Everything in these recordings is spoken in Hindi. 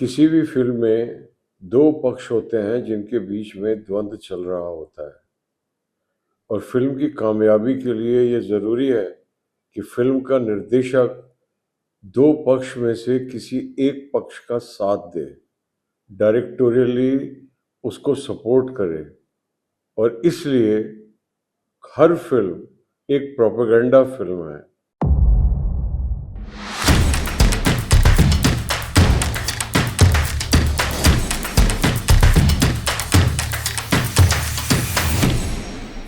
किसी भी फ़िल्म में 2 पक्ष होते हैं जिनके बीच में द्वंद्व चल रहा होता है और फ़िल्म की कामयाबी के लिए ये ज़रूरी है कि फ़िल्म का निर्देशक 2 पक्ष में से किसी एक पक्ष का साथ दे, डायरेक्टोरियली उसको सपोर्ट करे और इसलिए हर फ़िल्म एक प्रोपेगेंडा फ़िल्म है।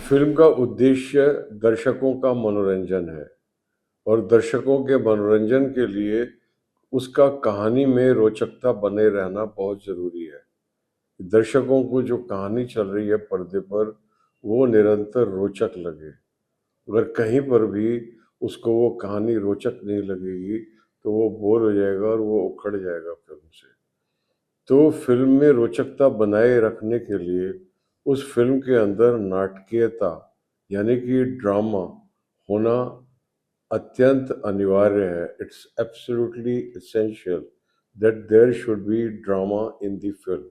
फ़िल्म का उद्देश्य दर्शकों का मनोरंजन है और दर्शकों के मनोरंजन के लिए उसका कहानी में रोचकता बने रहना बहुत ज़रूरी है। दर्शकों को जो कहानी चल रही है पर्दे पर, वो निरंतर रोचक लगे। अगर कहीं पर भी उसको वो कहानी रोचक नहीं लगेगी, तो वो बोर हो जाएगा और वो उखड़ जाएगा फ़िल्म से। तो फ़िल्म में रोचकता बनाए रखने के लिए उस फ़िल्म के अंदर नाटकीयता यानी कि ड्रामा होना अत्यंत अनिवार्य है। It's absolutely essential that there should be drama in the film,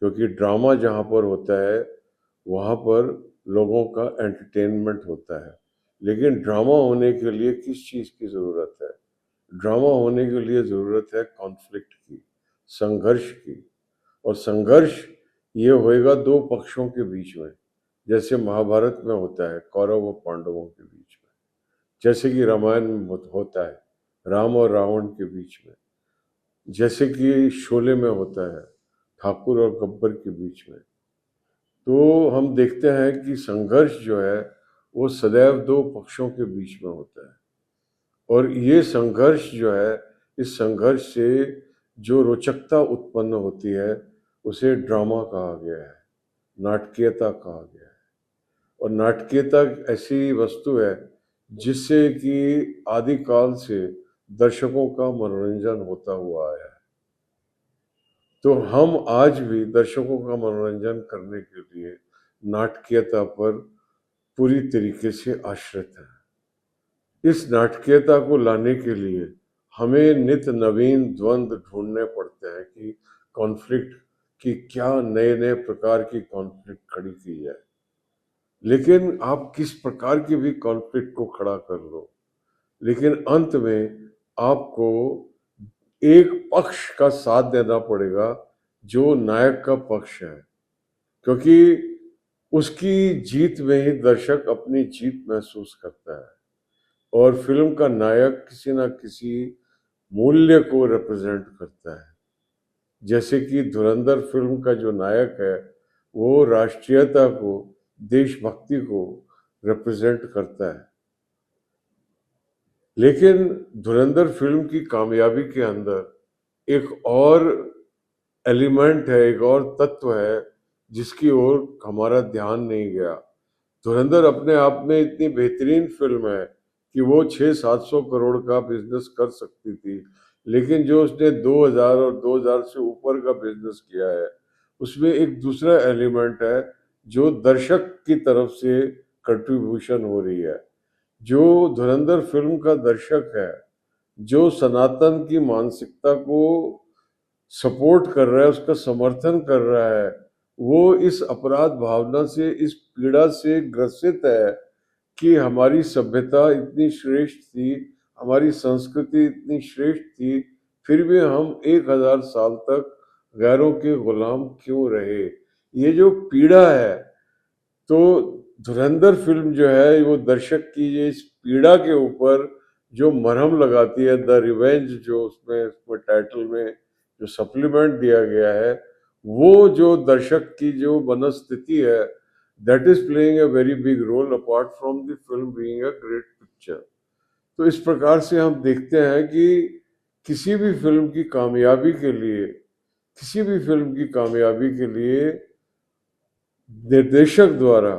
क्योंकि ड्रामा जहाँ पर होता है, वहाँ पर लोगों का एंटरटेनमेंट होता है। लेकिन ड्रामा होने के लिए किस चीज़ की ज़रूरत है? ड्रामा होने के लिए ज़रूरत है कॉन्फ्लिक्ट की, संघर्ष की। और संघर्ष ये होएगा 2 पक्षों के बीच में, जैसे महाभारत में होता है कौरव और पांडवों के बीच में, जैसे कि रामायण में होता है राम और रावण के बीच में, जैसे कि शोले में होता है ठाकुर और गब्बर के बीच में। तो हम देखते हैं कि संघर्ष जो है वो सदैव 2 पक्षों के बीच में होता है और ये संघर्ष जो है, इस संघर्ष से जो रोचकता उत्पन्न होती है उसे ड्रामा कहा गया है, नाटकीयता कहा गया है। और नाटकीयता ऐसी वस्तु है जिससे कि आदिकाल से दर्शकों का मनोरंजन होता हुआ आया है। तो हम आज भी दर्शकों का मनोरंजन करने के लिए नाटकीयता पर पूरी तरीके से आश्रित हैं। इस नाटकीयता को लाने के लिए हमें नित नवीन द्वंद्व ढूंढने पड़ते हैं कि कॉन्फ्लिक्ट की क्या नए-नए प्रकार की कॉन्फ्लिक्ट खड़ी की जाए। लेकिन आप किस प्रकार की भी कॉन्फ्लिक्ट को खड़ा कर लो, लेकिन अंत में आपको एक पक्ष का साथ देना पड़ेगा जो नायक का पक्ष है, क्योंकि उसकी जीत में ही दर्शक अपनी जीत महसूस करता है और फिल्म का नायक किसी न किसी मूल्य को रिप्रेजेंट करता है। जैसे कि धुरंधर फिल्म का जो नायक है, वो राष्ट्रीयता को, देशभक्ति को रिप्रेजेंट करता है। लेकिन धुरंधर फिल्म की कामयाबी के अंदर एक और एलिमेंट है, एक और तत्व है जिसकी ओर हमारा ध्यान नहीं गया। धुरंधर अपने आप में इतनी बेहतरीन फिल्म है कि वो 600-700 करोड़ का बिजनेस कर सकती थी, लेकिन जो उसने 2000 और 2000 से ऊपर का बिजनेस किया है, उसमें एक दूसरा एलिमेंट है जो दर्शक की तरफ से कंट्रीब्यूशन हो रही है। जो धुरंधर फिल्म का दर्शक है, जो सनातन की मानसिकता को सपोर्ट कर रहा है, उसका समर्थन कर रहा है, वो इस अपराध भावना से, इस पीड़ा से ग्रसित है कि हमारी सभ्यता इतनी श्रेष्ठ थी, हमारी संस्कृति इतनी श्रेष्ठ थी, फिर भी हम 1000 साल तक गैरों के गुलाम क्यों रहे? ये जो पीड़ा है, तो धुरंधर फिल्म जो है वो दर्शक की ये इस पीड़ा के ऊपर जो मरहम लगाती है, द रिवेंज जो उसमें टाइटल में जो सप्लीमेंट दिया गया है, वो जो दर्शक की जो मनस्थिति है, that is playing a very big role apart from the film being a great picture. तो इस प्रकार से हम देखते हैं कि किसी भी फिल्म की कामयाबी के लिए, किसी भी फिल्म की कामयाबी के लिए निर्देशक द्वारा,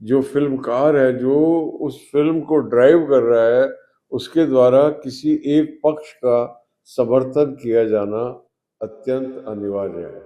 जो फिल्मकार है, जो उस फिल्म को ड्राइव कर रहा है, उसके द्वारा किसी एक पक्ष का समर्थन किया जाना अत्यंत अनिवार्य है।